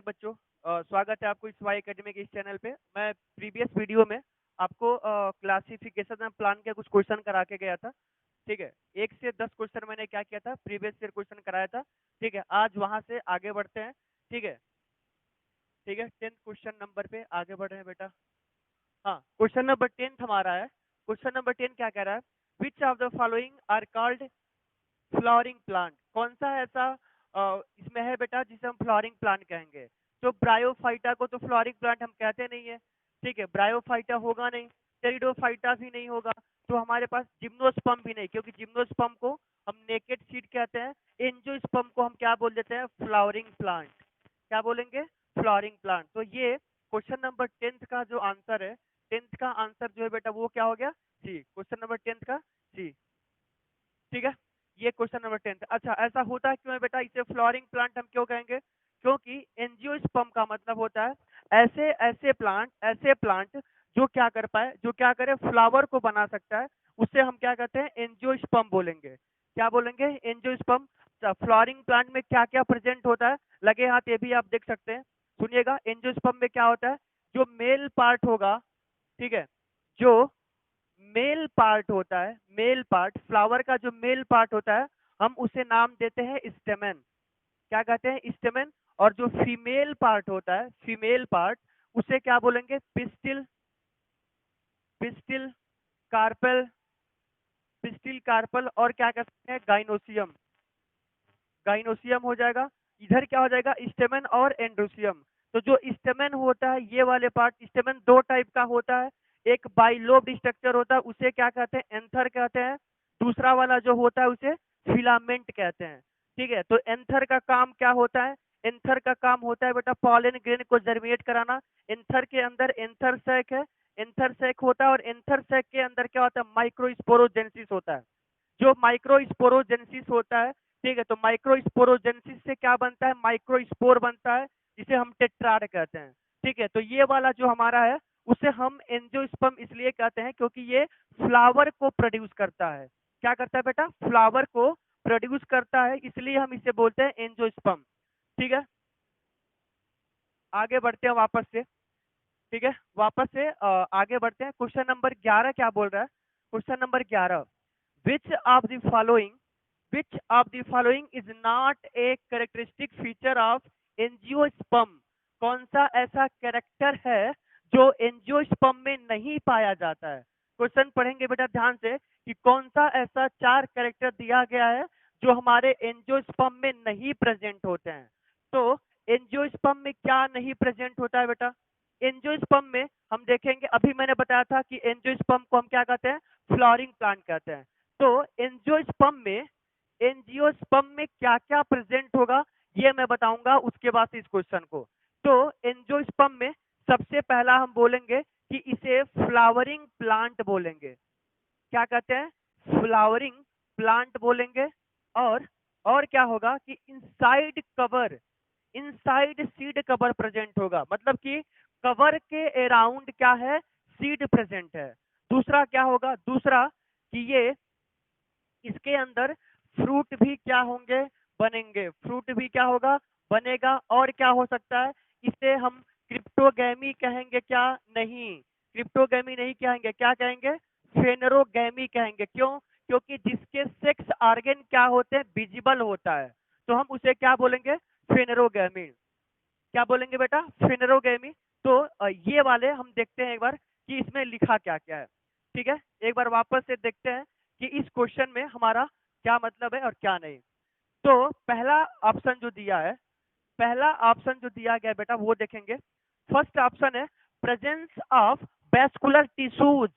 बच्चों। स्वागत है आपको इस वाई एकेडमी के इस चैनल पे। मैं प्रीवियस वीडियो में आपको क्लासिफिकेशन एंड प्लान के कुछ क्वेश्चन करा के गया था। ठीक है, 1 से 10 क्वेश्चन मैंने क्या किया था, प्रीवियस ईयर क्वेश्चन कराया था। ठीक है, आज वहां से आगे बढ़ते हैं। ठीक है, ठीक है, 10th क्वेश्चन नंबर पे आगे बढ़ रहे हैं बेटा। हाँ, क्वेश्चन नंबर 10 हमारा है। क्वेश्चन नंबर 10 क्या कह रहा है? Which of the following are called flowering plant? कौन सा ऐसा इसमें है बेटा जिसे हम फ्लावरिंग प्लांट कहेंगे? तो ब्रायोफाइटा को तो फ्लावरिंग प्लांट हम कहते नहीं है। ठीक है, ब्रायोफाइटा होगा नहीं, टेरिडोफाइटा भी नहीं होगा, तो हमारे पास जिम्नोस्पर्म भी नहीं, क्योंकि जिम्नोस्पर्म को हम नेकेड सीड कहते हैं। एंजियोस्पर्म को हम क्या बोल देते हैं? Flowering plant. क्या बोलेंगे? Flowering plant. तो ये क्वेश्चन नंबर 10th का जो आंसर है, 10th का आंसर जो है बेटा वो क्या हो गया? सी। क्वेश्चन नंबर 10th का सी। ठीक है, ये क्वेश्चन नंबर 10। अच्छा, ऐसा होता है क्यों है बेटा? इसे फ्लोरिंग प्लांट हम क्यों कहेंगे? क्योंकि एंजियोस्पर्म का मतलब होता है ऐसे प्लांट जो क्या कर पाए, जो क्या करे, फ्लावर को बना सकता है, उससे हम क्या कहते हैं? एंजियोस्पर्म बोलेंगे। क्या बोलेंगे? एंजियोस्पर्म। फ्लोरिंग प्लांट में क्या क्या प्रेजेंट होता है, लगे हाथ ये भी आप देख सकते हैं। सुनिएगा, एंजियोस्पर्म में क्या होता है? जो मेल पार्ट होगा, ठीक है, जो मेल पार्ट होता है, मेल पार्ट, फ्लावर का जो मेल पार्ट होता है, हम उसे नाम देते हैं स्टेमेन। क्या कहते हैं? स्टेमेन। और जो फीमेल पार्ट होता है, फीमेल पार्ट, उसे क्या बोलेंगे? Pistil. Pistil, carpel, pistil, carpel, और क्या कह सकते हैं? गाइनोसियम। गाइनोसियम हो जाएगा। इधर क्या हो जाएगा? स्टेमेन और एंड्रोसियम। तो जो स्टेमेन होता है, ये वाले पार्ट, स्टेमेन दो टाइप का होता है। एक बाइलोब्ड स्ट्रक्चर होता है, उसे क्या कहते हैं? एंथर कहते हैं। दूसरा वाला जो होता है उसे फिलामेंट कहते हैं। ठीक है, तो एंथर का काम क्या होता है? एंथर का काम होता है बेटा पॉलन ग्रेन को जर्मिनेट कराना। एंथर के अंदर एंथर सैक है, एंथर सैक होता है, और एंथर सैक के अंदर क्या होता है? माइक्रोस्पोरोजेनेसिस होता है। जो माइक्रोस्पोरोजेनेसिस होता है, ठीक है, तो माइक्रोस्पोरोजेनेसिस से क्या बनता है? माइक्रोस्पोर बनता है, जिसे हम टेट्राड कहते हैं। ठीक है, तो ये वाला जो हमारा है, उसे हम एंजियोस्पर्म इसलिए कहते हैं क्योंकि ये फ्लावर को प्रोड्यूस करता है। क्या करता है बेटा? फ्लावर को प्रोड्यूस करता है, इसलिए हम इसे बोलते हैं एंजियोस्पर्म। ठीक है, आगे बढ़ते हैं वापस से। ठीक है, वापस से आगे बढ़ते हैं। क्वेश्चन नंबर 11 क्या बोल रहा है? Question number 11, which of the following which of the following is not a characteristic feature of angiosperm? कौन सा ऐसा कैरेक्टर है जो एंजियोस्पर्म में नहीं पाया जाता है? क्वेश्चन पढ़ेंगे बेटा ध्यान से कि कौन सा ऐसा 4 कैरेक्टर दिया गया है जो हमारे एंजियोस्पर्म में नहीं प्रेजेंट होते हैं। तो एंजियोस्पर्म में क्या नहीं प्रेजेंट होता है बेटा? एंजियोस्पर्म में हम देखेंगे, अभी मैंने बताया था कि एंजियोस्पर्म को हम क्या कहते हैं? फ्लावरिंग प्लांट कहते हैं। तो एंजियोस्पर्म में क्या क्या प्रेजेंट होगा, ये मैं बताऊंगा उसके बाद से इस क्वेश्चन को। तो एंजियोस्पर्म में सबसे पहला हम बोलेंगे कि इसे फ्लावरिंग प्लांट बोलेंगे। क्या कहते हैं? फ्लावरिंग प्लांट बोलेंगे। और क्या होगा कि inside cover, inside seed cover present होगा, मतलब कि कवर के अराउंड क्या है? सीड प्रेजेंट है। दूसरा क्या होगा? दूसरा कि ये इसके अंदर फ्रूट भी क्या होंगे? बनेंगे। फ्रूट भी क्या होगा? बनेगा। और क्या हो सकता है? इसे हम क्रिप्टोगैमी कहेंगे क्या? नहीं, क्रिप्टोगैमी नहीं कहेंगे। क्या कहेंगे? फेनरोगैमी कहेंगे। क्यों? क्योंकि जिसके सेक्स ऑर्गन क्या होते हैं? विजिबल होता है, तो हम उसे क्या बोलेंगे? फेनरोगैमी। क्या बोलेंगे बेटा? फेनरोगैमी। तो ये वाले हम देखते हैं एक बार कि इसमें लिखा क्या क्या है। ठीक है, एक बार वापस से देखते हैं कि इस क्वेश्चन में हमारा क्या मतलब है और क्या नहीं। तो पहला ऑप्शन जो दिया है, पहला ऑप्शन जो दिया गया है बेटा वो देखेंगे। फर्स्ट ऑप्शन है presence of vascular tissues.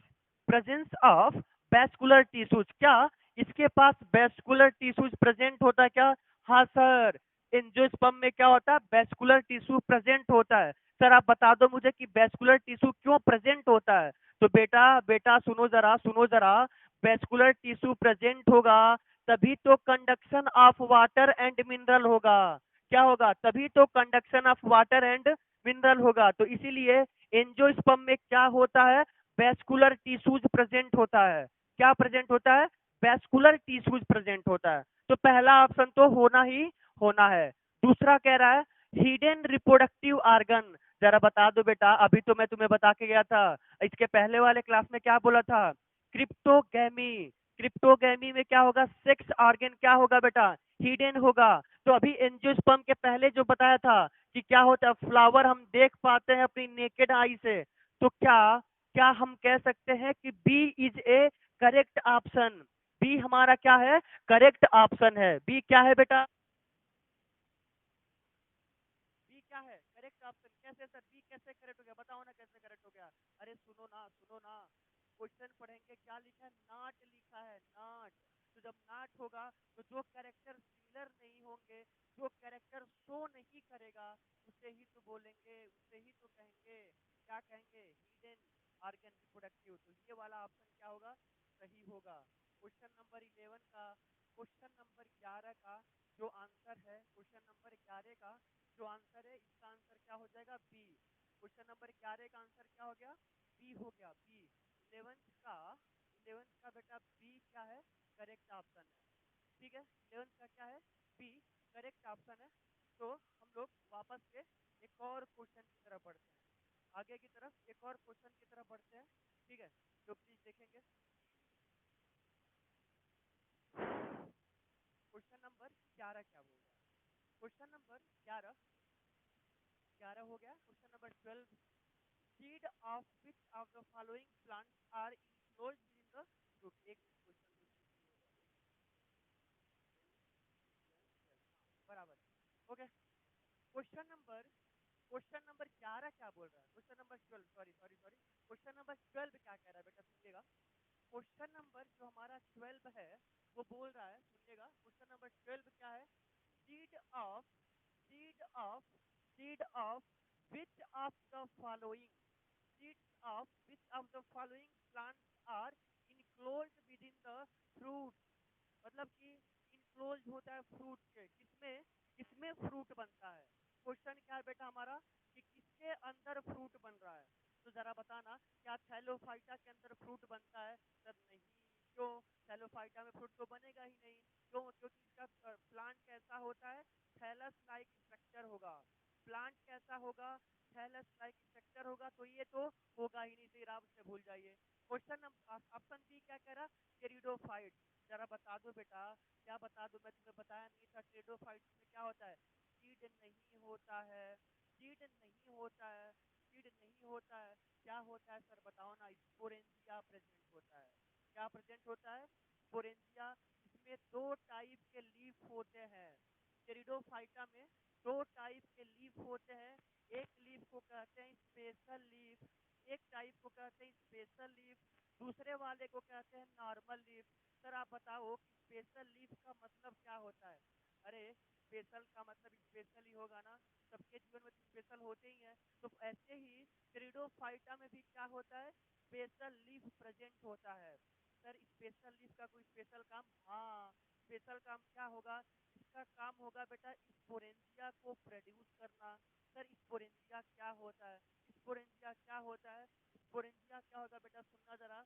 Presence of vascular tissues, क्या इसके पास वैस्कुलर टिश्यूज प्रेजेंट होता है क्या? हाँ सर, एंजियोस्पर्म में क्या होता है? वैस्कुलर टिश्यू प्रेजेंट होता है। सर आप बता दो मुझे कि वैस्कुलर टिश्यू क्यों प्रेजेंट होता है? तो बेटा बेटा सुनो जरा, सुनो जरा, वैस्कुलर टिश्यू प्रेजेंट होगा तभी तो conduction of water and mineral होगा। क्या होगा? तभी तो conduction of water and mineral होगा। तो इसीलिए एंजियोस्पर्म में क्या होता है? वैस्कुलर टिश्यूज प्रेजेंट होता है। क्या प्रेजेंट होता है? वैस्कुलर टिश्यूज प्रेजेंट होता है। तो पहला ऑप्शन तो होना ही होना है। दूसरा कह रहा है हिडन रिप्रोडक्टिव ऑर्गन, जरा बता दो बेटा, अभी तो मैं तुम्हें बता के गया था, इसके पहले वाले क्लास में क्या बोला था? क्रिप्टोगैमी। क्रिप्टोगैमी में क्या होगा? सेक्स ऑर्गन क्या होगा बेटा? हिडन होगा। तो अभी एंजियोस्पर्म के पहले जो बताया था कि क्या होता है, फ्लावर हम देख पाते हैं अपनी नेकेड आई से, तो क्या क्या हम कह सकते हैं कि B is A correct option? B हमारा क्या है? करेक्ट ऑप्शन है। बी क्या है बेटा? बी क्या है? Correct option. कैसे सर बी कैसे करेक्ट हो गया? बताओ ना कैसे करेक्ट हो गया? अरे सुनो ना, सुनो ना, क्वेश्चन पढ़ेंगे, क्या लिखा है? नॉट लिखा है, नॉट। तो जब नॉट होगा तो जो कैरेक्टर सिमिलर नहीं होंगे, जो कैरेक्टर शो नहीं करेगा, उसे ही तो बोलेंगे, उसे ही तो कहेंगे, क्या कहेंगे? Hidden organ reproductive. तो ये वाला ऑप्शन क्या होगा? सही होगा। क्वेश्चन नंबर 11 का, क्वेश्चन नंबर 11 का जो आंसर है, क्वेश्चन नंबर 11 का जो आंसर है, इसका आंसर क्या हो जाएगा? बी। क्वेश्चन नंबर 11 का आंसर क्या हो गया? बी हो गया, बी। 11th का, 11th का बेटा बी क्या है? करेक्ट ऑप्शन है। ठीक है, 11th का क्या है? बी करेक्ट ऑप्शन है। तो हम लोग वापस से एक और क्वेश्चन की तरफ बढ़ते हैं, आगे की तरफ एक और क्वेश्चन की तरफ बढ़ते हैं। ठीक है, तो प्लीज देखेंगे क्वेश्चन नंबर 11 क्या बोल रहा है। क्वेश्चन नंबर 11, 11 हो गया। Question number 12, seed of which of the following plants are enclosed in the fruit. एक क्वेश्चन बराबर, okay. Question number, question number 11 क्या बोल रहा है? Question number 12, sorry sorry sorry, question number 12 क्या कह रहा है बेटा? सुनिएगा, क्वेश्चन नंबर जो हमारा 12 है वो बोल रहा है, सुनिएगा, क्वेश्चन नंबर 12 क्या है? Seed of, seed of, seed of which of the following, seeds of which of the following plants are enclosed within the fruit। मतलब कि इनक्लोज होता है फ्रूट के, किसमें? किसमें फ्रूट बनता है? क्वेश्चन क्या है बेटा हमारा? कि किसके अंदर फ्रूट बन रहा है? तो जरा बताना, क्या थैलोफाइटा के अंदर फ्रूट बनता है? सर नहीं। क्यों? थैलोफाइटा में फ्रूट तो बनेगा ही नहीं। क्यों? क्योंकि इसका प्लांट कैसा होता है? थैलस लाइक स्ट्रक्चर होगा। प्लांट कैसा होगा? थैलस लाइक स्ट्रक्चर होगा। तो ये तो होगा ही नहीं, तो आराम से भूल जाइए। क्वेश्चन ऑप्शन बी क्या कह रहा? टेरिडोफाइट। जरा बता दो बेटा, क्या बता दो? मैं तुम्हें बताया नहीं था टेरिडोफाइट में क्या होता है? सीड नहीं होता है, सीड नहीं होता है, सीड नहीं होता है। क्या होता है सर बताओ ना? स्पोरेंजिया प्रेजेंट होता है। क्या प्रेजेंट होता है? स्पोरेंजिया। इसमें दो टाइप के लीफ होते हैं, टेरिडोफाइटा में दो टाइप के लीफ होते हैं। एक लीफ को कहते हैं स्पेशल लीफ, एक टाइप को कहते हैं स्पेशल लीफ, दूसरे वाले को कहते हैं नॉर्मल लीफ। सर आप बताओ कि स्पेशल लीफ का मतलब क्या होता है? अरे स्पेशल का मतलब स्पेशल ही होगा ना, सबके जीवन में स्पेशल होते ही हैं। तो ऐसे ही टेरिडोफाइटा में भी क्या होता है? स्पेशल लीफ प्रेजेंट होता है। सर स्पेशल लीफ का कोई स्पेशल काम? हाँ, स्पेशल काम क्या होगा? इसका काम होगा बेटा स्पोरेंजिया को प्रोड्यूस करना। सर स्पोरेंजिया क्या होता है? स्पोरेंजिया क्या होता है? स्पोरेंजिया क्या होगा बेटा? सुनना जरा,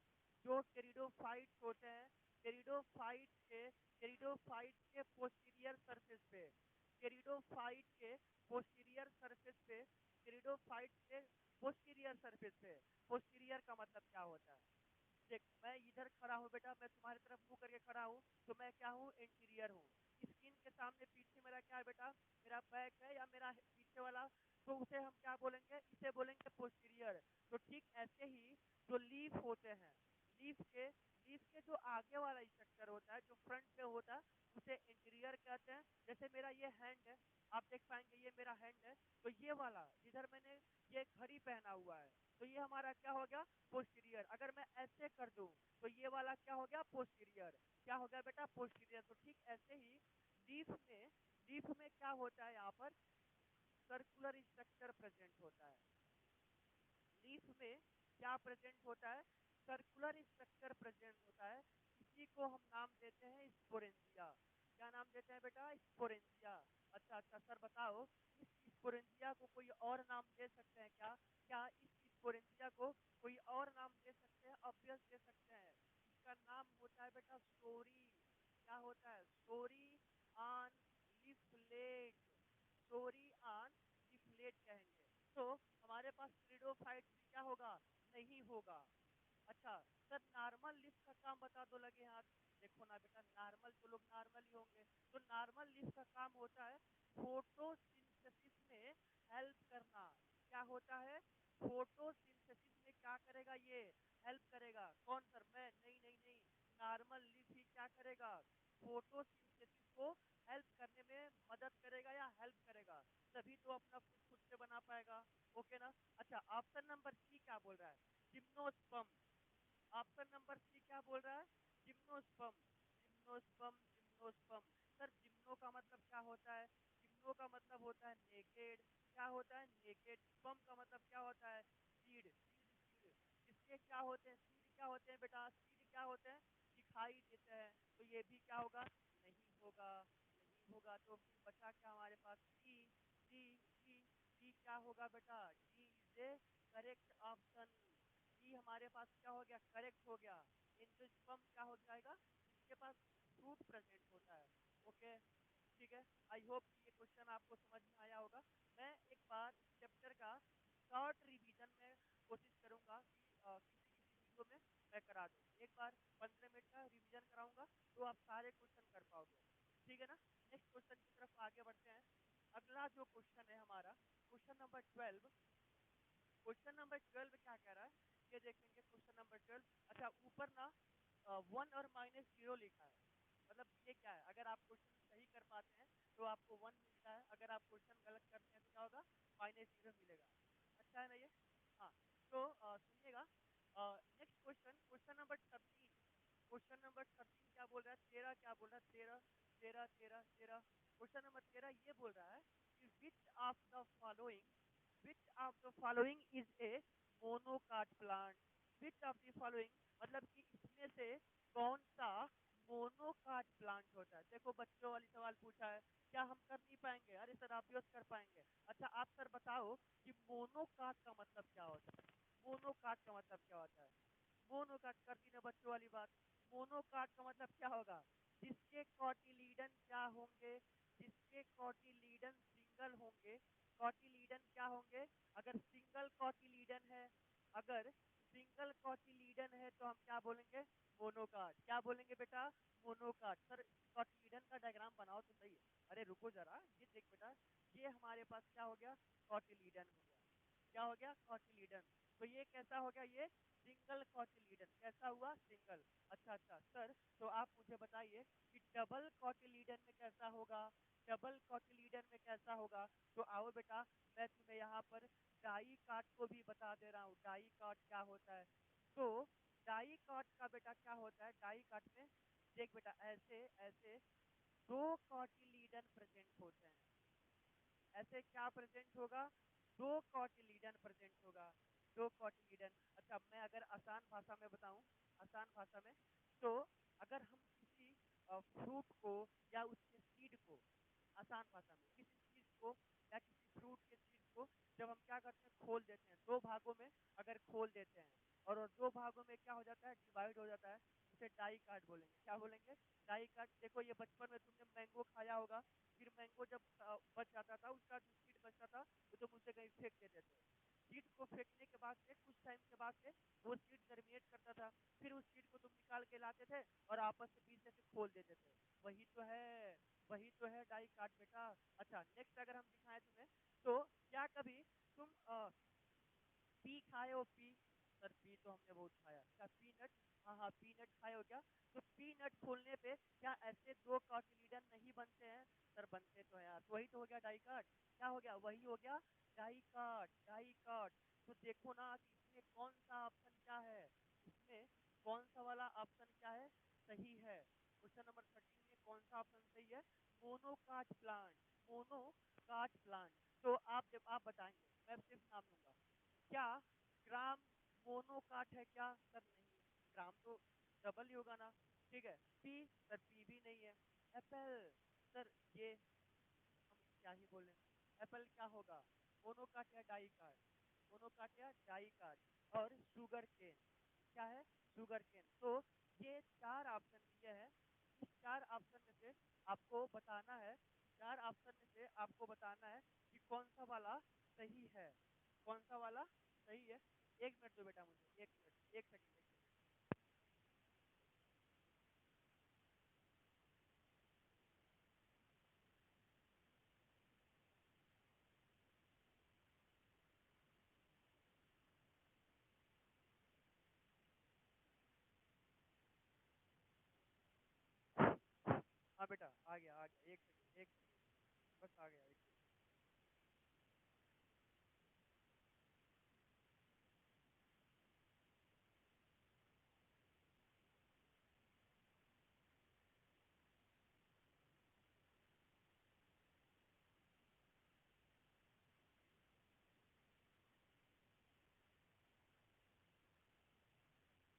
जो टेरिडोफाइट्स होते हैं, टेरिडोफाइट के, टेरिडोफाइट के पोस्टीरियर सरफेस पे, टेरिडोफाइट के पोस्टीरियर सरफेस पे, टेरिडोफाइट के पोस्टीरियर सरफेस पे, पोस्टीरियर का मतलब क्या होता है? देख मैं इधर खड़ा हूँ बेटा, मैं तुम्हारी तरफ मुंह करके खड़ा हूँ, तो मैं क्या हूँ? इंटीरियर हूँ। स्किन के सामने पीछे मेरा क्या है बेटा? मेरा बैक है या मेरा पीछे वाला, तो उसे हम क्या बोलेंगे? इसे बोलेंगे पोस्टीरियर। तो ठीक ऐसे ही जो लीफ होते हैं, लीफ के, लीफ के जो आगे वाला स्ट्रक्चर होता है, जो फ्रंट पे होता है, उसे इंटीरियर कहते हैं। जैसे मेरा ये हैंड है, आप देख पाएंगे ये मेरा हैंड है, तो ये वाला जिधर मैंने ये घड़ी पहना हुआ है, तो ये हमारा क्या हो गया? पोस्टीरियर। अगर मैं ऐसे कर दूं तो ये वाला क्या हो गया? पोस्टीरियर। क्या हो गया बेटा? पोस्टीरियर। तो ठीक ऐसे ही लीफ में, लीफ में क्या होता है? यहाँ पर सर्कुलर स्ट्रक्चर प्रेजेंट होता है। लीफ में क्या प्रेजेंट होता है? सर्कुलर स्ट्रक्चर प्रेजेंट होता है। इसी को हम नाम देते हैं स्पोरेंजिया। क्या नाम देते हैं बेटा? स्पोरेंजिया। अच्छा अच्छा सर बताओ, इस स्पोरेंजिया को कोई और नाम दे सकते हैं क्या? क्या इस स्पोरेंजिया को कोई और नाम दे सकते हैं? ऑब्वियस दे सकते हैं। इसका नाम होता है बेटा सोरी। क्या होता है? Sori on leaflet, sori on तो हमारे पास स्क्लेरोफाइट्स में क्या होगा, नहीं होगा। अच्छा सर नॉर्मल लिस्ट का काम बता दो लगे हाथ। देखो ना बेटा, नॉर्मल तो लोग नॉर्मल ही होंगे। तो नॉर्मल लिस्ट का काम होता है फोटोसिंथेसिस में हेल्प करना। क्या होता है, फोटोसिंथेसिस में क्या करेगा, ये हेल्प करेगा। कौन सर, मैं? नहीं नहीं नहीं, नॉर्मल लिस्ट ही क्या करेगा, फोटोसिंथेसिस को हेल्प करने में मदद करेगा या हेल्प करेगा, तभी तो अपना फूड खुद से बना पाएगा। ओके ना। अच्छा ऑप्शन नंबर सी क्या बोल रहा है, जिम्नोस्पर्म। ऑप्शन नंबर सी क्या बोल रहा है, gymnosperm. Gymnosperm gymnosperm. Sir gymno का मतलब क्या होता है, जिम्नो का मतलब होता है नेकेड। क्या होता है, नेकेड। स्पर्म का मतलब क्या होता है, सीड सीड सीड। इसके क्या होते हैं, सीड क्या होते हैं बेटा, सीड क्या होते हैं, दिखाई देते हैं। तो ये भी क्या होगा, नहीं होगा, नहीं होगा। तो फिर बचा क्या हमारे पास, डी डी डी डी क्या होगा बेटा, D is A correct option. D हमारे पास क्या हो गया, करेक्ट हो गया। एंजियोस्पर्म क्या हो जाएगा, इसके पास फ्रूट प्रेजेंट होता है। ओके ठीक है। आई होप ये क्वेश्चन आपको समझ में आया होगा। मैं एक बार चैप्टर का शॉर्ट रिवीजन में कोशिश करूंगा कि किसी किसी वीडियो में मैं करा दूँ। एक बार 15 मिनट का रिवीजन कराऊंगा तो आप सारे क्वेश्चन कर पाओगे। ठीक है ना। नेक्स्ट क्वेश्चन की तरफ आगे बढ़ते हैं। अगला जो क्वेश्चन है हमारा, क्वेश्चन नंबर 12। क्वेश्चन नंबर 12 क्या कह रहा है, ये देखेंगे क्वेश्चन नंबर 12। अच्छा ऊपर ना 1 और -0 लिखा है। मतलब ये क्या है, अगर आप क्वेश्चन सही कर पाते हैं तो आपको 1 मिलता है, अगर आप क्वेश्चन गलत करते हैं तो क्या होगा, -0 मिलेगा। अच्छा है ना ये। हाँ तो सुनिएगा। Next question, question number 13। Question number 13 क्या बोल रहा है, 13 क्या बोल रहा है, 13 13 13 13। क्वेश्चन नंबर 13 ये बोल रहा है कि विच of the following is a monocot plant. Which of the following मतलब कि इसमें से कौन सा मोनोकाट प्लांट होता है। देखो बच्चों वाली सवाल पूछा है, क्या हम कर नहीं पाएंगे, अरे सर आप यूज कर पाएंगे। अच्छा आप सर बताओ कि मोनोकाट का मतलब क्या होता है, मोनोकाट का मतलब क्या होता है। मोनोकाट कर दी ना बच्चों वाली बात। मोनोकाट का मतलब क्या होगा, जिसके कॉटिलीडन क्या होंगे, जिसके कॉटिलीडन सिंगल होंगे। कॉटिलीडन क्या होंगे, अगर सिंगल कॉटिलीडन है, अगर सिंगल कॉटिलीडन है तो हम क्या बोलेंगे, मोनोकाट। क्या बोलेंगे बेटा, मोनोकाट। सर कॉटिलीडन का डायग्राम बनाओ तो सही है। अरे रुको जरा, ये देख बेटा, ये हमारे पास क्या हो गया, कॉटिलीडन हो गया। क्या हो गया, कॉटिलीडन। तो ये कैसा हो गया, ये सिंगल कॉटिलीडन। कैसा हुआ, सिंगल। अच्छा अच्छा सर, तो आप मुझे बताइए कि डबल कॉटिलीडन में कैसा होगा, डबल कॉटिलीडन में कैसा होगा। तो आओ बेटा, मैं तुम्हें यहाँ पर डाई काट को भी बता दे रहा हूँ। डाई काट क्या होता है, तो डाई काट का बेटा क्या होता है, डाई काट में देख बेटा, ऐसे ऐसे दो कॉटिलीडन प्रेजेंट होते हैं। ऐसे क्या प्रेजेंट होगा, दो कॉटिलीडन प्रेजेंट होगा, दो कॉटिलीडन। अच्छा मैं अगर आसान भाषा में बताऊं, आसान भाषा में, तो अगर हम किसी फ्रूट को या उसके सीड को, आसान भाषा में किसी चीज को या किसी फ्रूट के सीड को जब हम क्या करते हैं, खोल देते हैं, दो भागों में अगर खोल देते हैं और दो भागों में क्या हो जाता है, डिवाइड हो जाता है, उसे डाई काट बोलेंगे। क्या बोलेंगे, डाई काट। देखो ये बचपन में तुमने मैंगो खाया होगा, फिर मैंगो जब बच जाता था, उसका जो सीड बचता था वो तुम उसे कहीं फेंक देते थे। सीड को फेंकने के बाद से कुछ टाइम के बाद से वो सीड जर्मिनेट करता था, फिर उस सीड को तुम निकाल के लाते थे और आपस में बीच में से खोल देते थे। वही तो है, वही तो है डाई काट बेटा। अच्छा नेक्स्ट अगर हम दिखाएं तुम्हें, तो क्या कभी तुम पी खाए हो, पी। सर पी तो हमने बहुत खाया। क्या पीनट, हाँ हाँ पीनट खाए हो क्या। तो पीनट खोलने पे क्या ऐसे दो कॉटिलीडन नहीं बनते हैं, सर बनते तो है यार। तो वही तो हो गया डाई काट। क्या हो गया, वही हो गया डाई काट, डाई काट। तो देखो ना कि इसमें कौन सा ऑप्शन क्या है, इसमें कौन सा वाला ऑप्शन क्या है, सही है। क्वेश्चन नंबर 13 में कौन सा ऑप्शन सही है, मोनोकाट प्लांट, मोनोकाट प्लांट। तो आप जब आप बताएंगे, मैं सिर्फ नाम लूंगा, क्या ग्राम मोनोकाट है क्या, सर नहीं, ग्राम तो डबल ही होगा ना। ठीक है, पी, सर पी भी नहीं है। एप्पल, सर ये हम क्या ही बोले, एप्पल क्या होगा, मोनोकाट या डाई काट, मोनोकाट या डाई काट। और शुगर केन, क्या है, शुगर केन। तो ये चार ऑप्शन दिए हैं, इस चार ऑप्शन में से आपको बताना है, चार ऑप्शन में से आपको बताना है कि कौन सा वाला सही है। कौन सा वाला सही है? एक मिनट दो बेटा मुझे, एक मिनट, एक सेकंड। हाँ बेटा आ गया आ गया, एक सेकंड एक सेकंड, बस आ गया एक।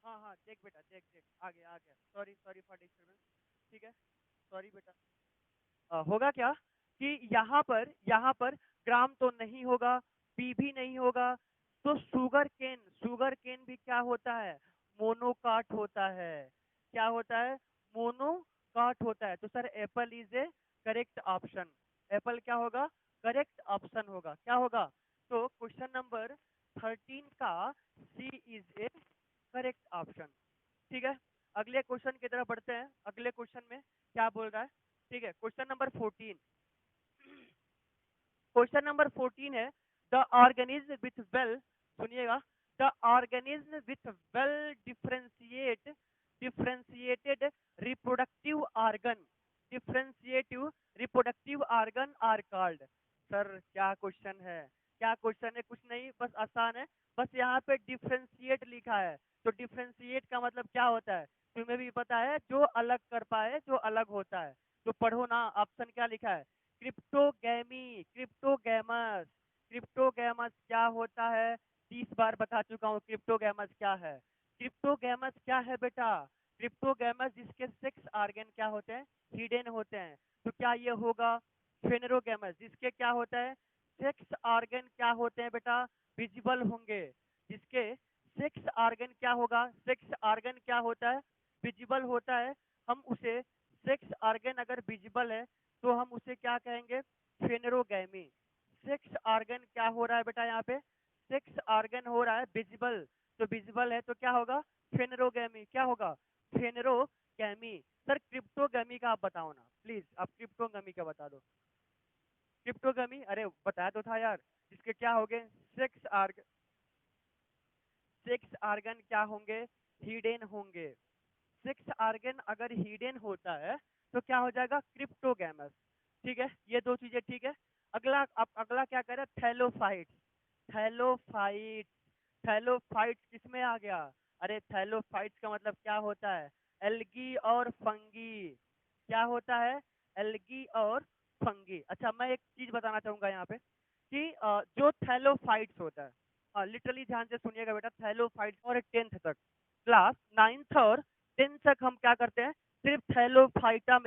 हाँ हाँ देख बेटा, देख देख आ गया, सॉरी सॉरी फॉर डिस्टर्बेंस। ठीक है, सॉरी बेटा। होगा क्या कि यहाँ पर ग्राम तो नहीं होगा, पी भी नहीं होगा, तो शुगर केन भी क्या होता है? मोनोकाट होता है। क्या होता है? मोनोकाट होता है। तो sir Apple is A correct option. Apple क्या होगा? करेक्ट ऑप्शन होगा। क्या होगा? तो क्वेश्चन नंबर 13 का सी इज ए करेक्ट ऑप्शन। ठीक है, अगले क्वेश्चन की तरफ बढ़ते हैं। अगले क्वेश्चन में क्या बोल रहा है? ठीक है, क्वेश्चन नंबर 14। क्वेश्चन नंबर 14 है, द ऑर्गेनिज्म विथ वेल, सुनिएगा, the organism with well differentiated reproductive organ, differentiative reproductive organ are called. Sir क्या क्वेश्चन है? क्या क्वेश्चन है? कुछ नहीं, बस आसान है। बस यहाँ पे डिफरेंशिएट लिखा है, तो डिफरेंशिएट का मतलब क्या होता है तुम्हें भी पता है? जो अलग कर पाए, जो अलग होता है। तो पढ़ो ना, ऑप्शन क्या लिखा है? Cryptogamy, cryptogams. क्रिप्टोगैमस क्या होता है? 30 बार बता चुका हूँ क्रिप्टोगैमस क्या है। क्रिप्टोगैमस क्या है बेटा? क्रिप्टोगैमस जिसके सेक्स ऑर्गन क्या होते हैं? हिडन होते हैं। तो क्या ये होगा? फेनरोगैमस जिसके क्या होता है? सेक्स ऑर्गन क्या होते हैं बेटा? विजिबल होंगे। जिसके सेक्स ऑर्गन क्या होगा? सेक्स ऑर्गन क्या होता है? विजिबल होता है। हम उसे, सेक्स ऑर्गन अगर विजिबल है तो हम उसे क्या कहेंगे? फेनरोगैमी। सेक्स ऑर्गन क्या हो रहा है बेटा यहाँ पे? सेक्स ऑर्गन हो रहा है विजिबल, तो विजिबल है तो क्या होगा? फेनरोगैमी। क्या होगा? फेनरोगैमी। सर क्रिप्टोगैमी का आप बताओ ना प्लीज, आप क्रिप्टोगैमी का बता दो। क्रिप्टोगैमी, अरे बताया तो था यार, जिसके क्या हो गए? सेक्स ऑर्गन, सेक्स ऑर्गन क्या होंगे? हिडन होंगे। सेक्स ऑर्गन अगर हिडन होता है तो क्या हो जाएगा? क्रिप्टोगैमस। ठीक है, ये दो चीजें ठीक है। अगला, अब अगला क्या करें? थैलोफाइट। थैलोफाइट, थैलोफाइट किसमें आ गया? अरे थैलोफाइट्स का मतलब क्या होता है? एल्गी और फंगी। क्या होता है? एल्गी और फंगी। अच्छा मैं एक चीज बताना चाहूंगा यहाँ पे कि जो थैलोफाइट्स होता है, लिटरली ध्यान से सुनिएगा बेटा, थैलोफाइट्स और 10th तक, क्लास 9th और 10th तक हम क्या करते हैं? सिर्फ थैलोफाइटा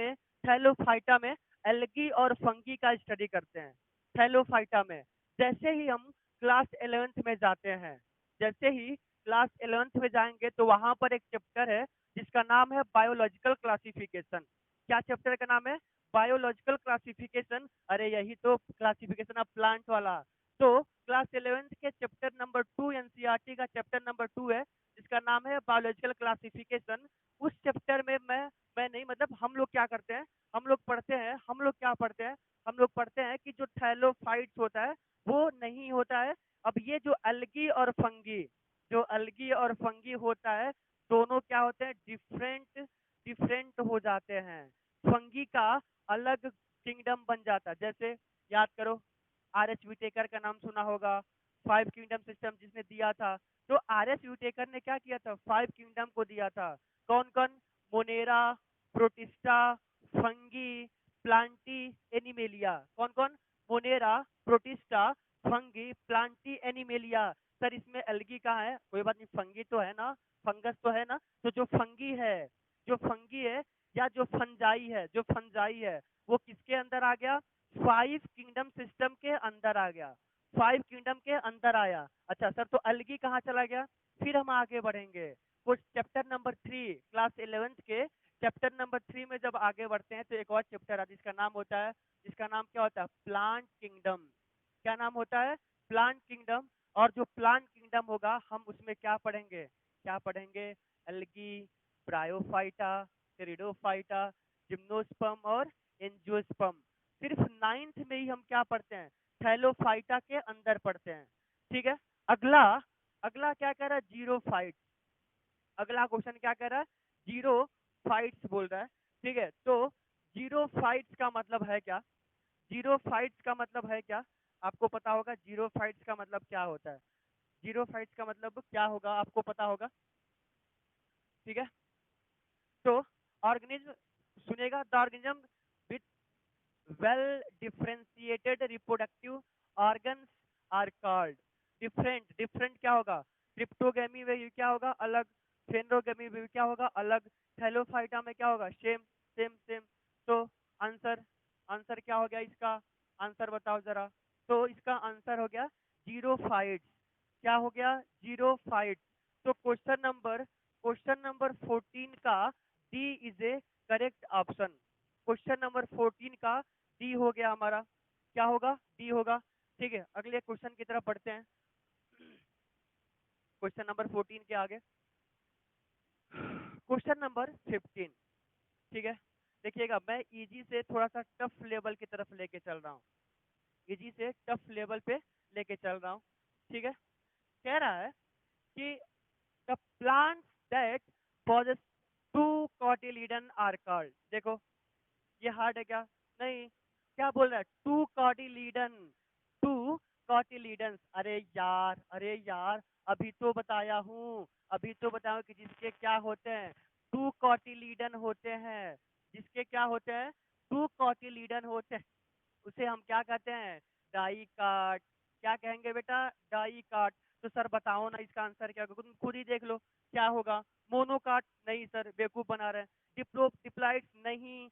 में एल्गी और फंगी का स्टडी करते हैं। थैलोफाइटा में। जैसे ही हम क्लास 11th में जाते हैं, जैसे ही क्लास 11th में जाएंगे तो वहां पर एक चैप्टर है जिसका नाम है बायोलॉजिकल क्लासिफिकेशन। क्या चैप्टर का नाम है? Biological classification. अरे यही तो क्लासिफिकेशन ऑफ प्लांट वाला। तो क्लास 11th के चैप्टर नंबर 2, एनसीईआरटी का चैप्टर नंबर 2 है जिसका नाम है बायोलॉजिकल क्लासिफिकेशन। उस चैप्टर में मैं नहीं, मतलब हम लोग क्या करते हैं? हम लोग पढ़ते हैं, हम लोग क्या पढ़ते हैं? हम लोग पढ़ते हैं कि जो थैलोफाइट्स होता है वो नहीं होता है। अब ये जो अलगी और फंगी, जो अलगी और फंगी होता है, दोनों क्या होते हैं? डिफरेंट, डिफरेंट हो जाते हैं। फंगी का अलग किंगडम बन जाता है। जैसे याद करो, आर एच विटेकर का नाम सुना होगा, 5 किंगडम सिस्टम जिसने दिया था। तो आर एस विटेकर ने क्या किया था? 5 किंगडम को दिया था। कौन कौन? Monera, protista, fungi, Plantae, animalia. कौन कौन? Monera, protista, fungi, Plantae, animalia. Sir इसमें एल्गी कहाँ है? कोई बात नहीं, फंगी तो है ना, फंगस तो है ना। तो जो फंगी है, जो फंगी है या जो फंजाई है, जो फंजाई है वो किसके अंदर आ गया? 5 किंगडम सिस्टम के अंदर आ गया। 5 किंगडम के अंदर आया। अच्छा सर, तो अलगी कहाँ चला गया? फिर हम आगे बढ़ेंगे, कुछ चैप्टर नंबर 3, क्लास 11th के चैप्टर नंबर 3 में जब आगे बढ़ते हैं तो एक और चैप्टर है जिसका नाम होता है, जिसका नाम क्या होता है? Plant kingdom. क्या नाम होता है? Plant kingdom. और जो प्लांट किंगडम होगा हम उसमें क्या पढ़ेंगे? एल्गी, ब्रायोफाइटा, टेरिडोफाइटा, जिम्नोस्पर्म और एंजियोस्पर्म। सिर्फ 9th में ही हम क्या पढ़ते हैं? थैलोफाइटा के अंदर पढ़ते हैं। ठीक है। अगला अगला क्या कह रहा है? जीरोफाइट। अगला क्वेश्चन क्या कह रहा है? जीरो फाइट्स बोल रहा है। ठीक है, तो जीरो फाइट्स का मतलब है क्या? जीरो फाइट्स का मतलब है क्या? आपको पता होगा जीरो फाइट्स का मतलब क्या होता है? जीरो फाइट्स का मतलब क्या होगा आपको पता होगा। ठीक है, तो ऑर्गेनिज्म सुनेगा, the organism with well differentiated reproductive organs are called. Different different क्या होगा? क्रिप्टोगेमी में ये क्या होगा? अलग। फेनोगेमी में क्या होगा? अलग। थैलोफाइटा में क्या होगा? Same same same. तो आंसर आंसर क्या हो गया इसका? आंसर बताओ जरा। तो इसका आंसर हो गया जीरोफाइट्स। क्या हो गया? जीरोफाइट्स। तो क्वेश्चन नंबर 14 का D is A correct option. Question number 14 का डी हो गया हमारा। क्या होगा? डी होगा। ठीक है, अगले क्वेश्चन की तरफ बढ़ते हैं। क्वेश्चन नंबर 14 के आगे क्वेश्चन नंबर 15। ठीक है, देखिएगा मैं इजी से थोड़ा सा टफ लेवल की तरफ लेके चल रहा हूँ। इजी से टफ लेवल पे लेके चल रहा हूँ। ठीक है, कह रहा है कि the plants that possess two cotyledon are called. देखो ये हार्ड है क्या? नहीं। क्या बोल रहा है? Two cotyledon, two cotyledons. अरे यार अभी तो बताया हूँ, अभी तो बताया हूँ कि जिसके क्या होते हैं? टू कॉटिलीडन होते हैं। जिसके क्या होते हैं? टू कॉटिलीडन होते हैं, उसे हम क्या कहते हैं? डाई काट। क्या कहेंगे बेटा? डाई काट। तो सर बताओ ना इसका आंसर क्या होगा? तुम खुद ही देख लो क्या होगा। मोनोकाट नहीं सर, बेवकूफ बना रहे हैं। डिप्लोप्लाइट्स नहीं,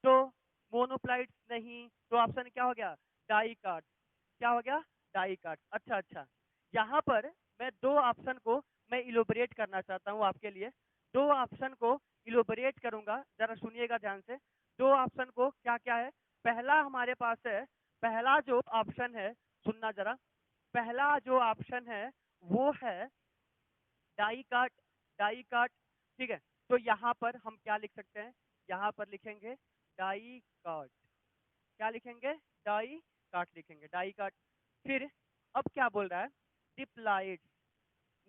तो मोनोप्लाइट्स नहीं, तो ऑप्शन क्या हो गया? डाई काट। क्या हो गया? डाई काट। अच्छा अच्छा, यहाँ पर मैं दो ऑप्शन को मैं इलोबरेट करना चाहता हूँ आपके लिए। दो ऑप्शन को इलोबरेट करूंगा, जरा सुनिएगा ध्यान से। दो ऑप्शन को क्या क्या है? पहला हमारे पास है, पहला जो ऑप्शन है, सुनना जरा। पहला जो ऑप्शन है वो है डाई काट। डाई काट। ठीक है, तो यहाँ पर हम क्या लिख सकते हैं? यहाँ पर लिखेंगे डाई काट। क्या लिखेंगे? डाई काट लिखेंगे, डाई काट। फिर अब क्या बोल रहा है? डिप्लाइट्स।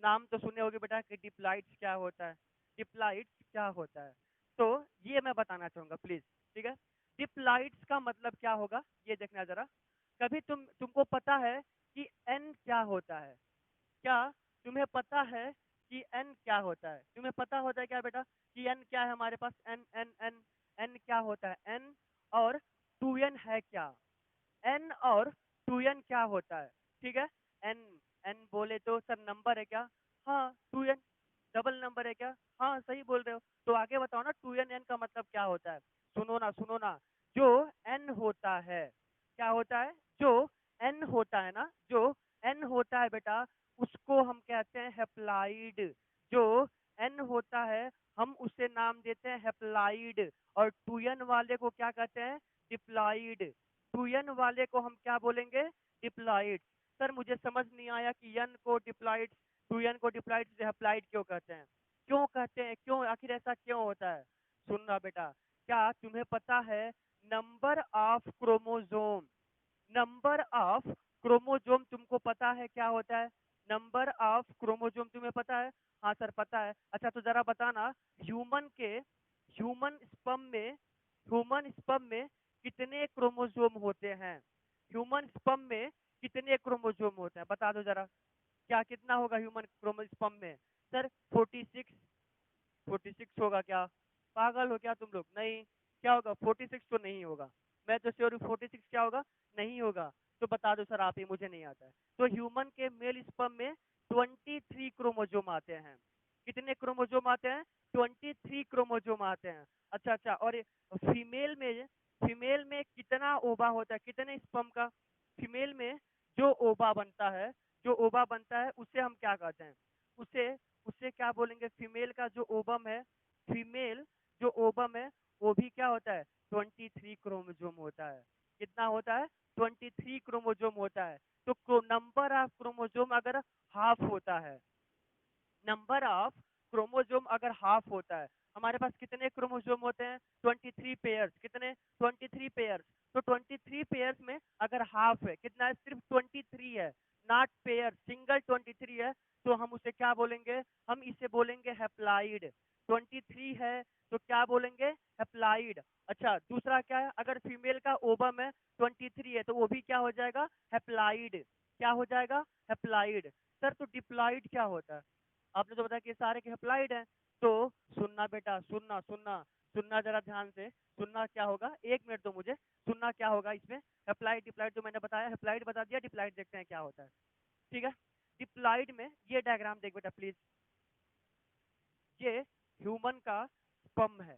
नाम तो सुने होगे बेटा कि डिप्लाइट्स क्या होता है। डिप्लाइट्स क्या होता है, तो ये मैं बताना चाहूंगा प्लीज। ठीक है, डिप्लाइट्स का मतलब क्या होगा ये देखना जरा। कभी तुमको पता है कि एन क्या होता है? क्या तुम्हें पता है कि एन क्या होता है? तुम्हें पता होता है क्या बेटा कि एन क्या है? हमारे पास एन एन एन एन क्या होता है? एन और 2n है क्या? एन और 2n क्या होता है? ठीक है, एन एन बोले तो सर नंबर है क्या? हाँ 2n डबल नंबर है क्या? हाँ सही बोल रहे हो। तो आगे बताओ ना 2n एन का मतलब क्या होता है? सुनो ना, जो एन होता है, क्या होता है? जो एन होता है ना, जो एन होता है बेटा, उसको हम कहते हैं हेप्लाइड। जो एन होता है हम उसे नाम देते हैं हेप्लाइड, और 2n वाले को क्या कहते हैं? डिप्लॉइड। 2n वाले को हम क्या बोलेंगे? डिप्लॉइड। सर मुझे समझ नहीं आया कि n को डिप्लॉइड, 2n को डिप्लॉइड से हेप्लाइड क्यों कहते हैं? क्यों कहते हैं? क्यों आखिर ऐसा क्यों होता है? सुनना बेटा, क्या तुम्हें पता है number of chromosome? Number of chromosome तुमको पता है क्या होता है? नंबर ऑफ क्रोमोजोम तुम्हें पता है? हाँ सर पता है। अच्छा तो जरा बताना, ह्यूमन के ह्यूमन स्पर्म में ह्यूमन स्पर्म में कितने क्रोमोजोम होते हैं? ह्यूमन स्पर्म में कितने क्रोमोजोम होते हैं बता दो जरा। क्या कितना होगा ह्यूमन क्रोमोस्पर्म में? सर 46। 46 होगा क्या? पागल हो क्या तुम लोग? नहीं। क्या होगा? 46 तो नहीं होगा। मैं तो श्योर हूँ 46 क्या होगा? नहीं होगा। तो बता दो सर आप ही, मुझे नहीं आता है। तो ह्यूमन के मेल स्पर्म में 23 क्रोमोजोम आते हैं। कितने क्रोमोजोम आते हैं? 23 क्रोमोजोम आते हैं। अच्छा अच्छा, और फीमेल में कितना ओवा होता है? कितने स्पर्म का? फीमेल में जो ओवा बनता है, उसे हम क्या कहते हैं? उसे उससे क्या बोलेंगे? फीमेल का जो ओबम है, फीमेल जो ओबम है वो भी क्या होता है? 23 क्रोमोजोम होता है। कितना होता है? 23 क्रोमोजोम होता है। तो नंबर ऑफ क्रोमोसोम अगर हाफ होता है, नंबर ऑफ क्रोमोसोम अगर हाफ होता है, हमारे पास कितने क्रोमोसोम होते हैं? 23 पेयर्स। कितने? 23 पेयर्स। तो 23 पेयर्स में अगर हाफ है, कितना है? सिर्फ 23 है, नॉट पेयर, सिंगल 23 है, तो हम उसे क्या बोलेंगे? हम इसे बोलेंगे हैप्लाइड। 23 है तो क्या बोलेंगे? हैप्लाइड। अच्छा, दूसरा क्या है? अगर फीमेल का ओवम है, 23 है, तो वो भी क्या हो जाएगा? हैप्लाइड। क्या हो जाएगा? हैप्लाइड। सर तो डिप्लॉइड क्या होता है? आपने तो बताया कि सारे के हैप्लाइड हैं। तो सुनना बेटा, सुनना सुनना सुनना जरा ध्यान से। सुनना क्या होगा, 1 मिनट दो मुझे। सुनना क्या होगा इसमें, हैप्लाइड डिप्लॉइड जो मैंने बताया, हैप्लाइड बता दिया, डिप्लॉइड देखते हैं क्या होता है। ठीक है, डिप्लॉइड में ये डायग्राम देख बेटा प्लीज। ये ह्यूमन का स्पर्म है।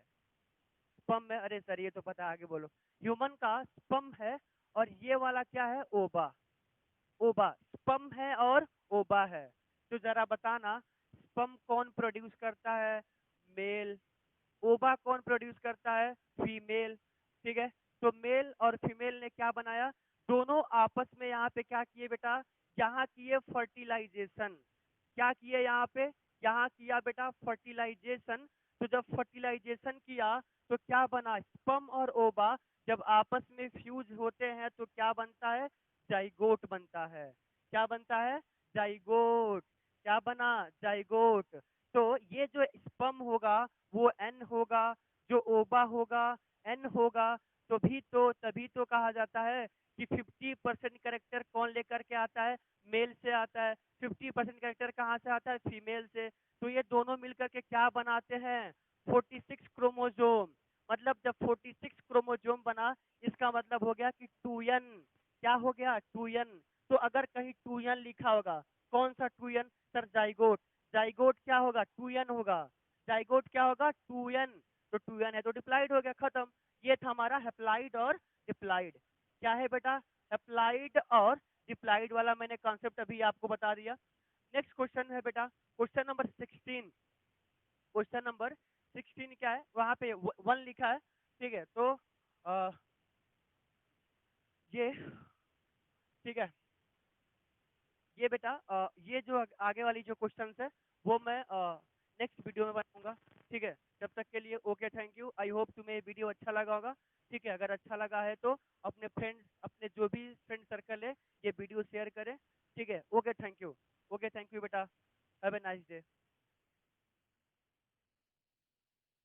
स्पर्म है, अरे सर ये तो पता है, आगे बोलो। ह्यूमन का स्पर्म है, और ये वाला क्या है? ओबा। ओबा, स्पर्म है और ओबा है। तो जरा बताना, स्पर्म कौन प्रोड्यूस करता है? मेल। ओबा कौन प्रोड्यूस करता है? फीमेल। ठीक है, तो मेल और फीमेल ने क्या बनाया? दोनों आपस में यहाँ पे क्या किए बेटा? यहाँ किए फर्टिलाइजेशन। क्या किए यहाँ पे? यहाँ किया बेटा फर्टिलाइजेशन। तो जब फर्टिलाइजेशन किया तो क्या बना? स्पर्म और ओबा जब आपस में फ्यूज होते हैं तो क्या बनता है? जाइगोट बनता है। क्या बनता है? जाइगोट। क्या बना? जाइगोट। तो ये जो स्पर्म होगा वो एन होगा, जो ओबा होगा एन होगा। तभी तो कहा जाता है कि 50% करेक्टर कौन लेकर के आता है? मेल से आता है। 50% करेक्टर कहाँ से आता है? फीमेल से। तो ये दोनों मिलकर के क्या बनाते हैं? 46 क्रोमोजोम। मतलब जब 46 क्रोमोजोम बना, इसका मतलब हो गया कि 2n। क्या हो गया? 2n। तो अगर कहीं 2n लिखा होगा, कौन सा 2n? Sir zygote. जाइगोट क्या होगा? 2n होगा। जाइगोट क्या होगा? 2n। तो 2n है तो डिप्लाइड हो गया, खत्म। ये था हमारा हैप्लाइड और डिप्लाइड। क्या है बेटा? हैप्लाइड और डिप्लाइड वाला मैंने कॉन्सेप्ट अभी आपको बता दिया। नेक्स्ट क्वेश्चन है बेटा, क्वेश्चन नंबर 16। क्वेश्चन नंबर 16 क्या है? वहां पे 1 लिखा है। ठीक है, तो ये, ठीक है, ये बेटा ये जो आगे वाली जो क्वेश्चन है वो मैं नेक्स्ट वीडियो में बनाऊंगा। ठीक है, तब तक के लिए okay, thank you. I hope तुम्हें वीडियो अच्छा लगा होगा। ठीक है, अगर अच्छा लगा है तो अपने फ्रेंड्स, अपने जो भी फ्रेंड सर्कल है, ये वीडियो शेयर करें। ठीक है, okay thank you. Okay thank you बेटा, हैव ए नाइस डे।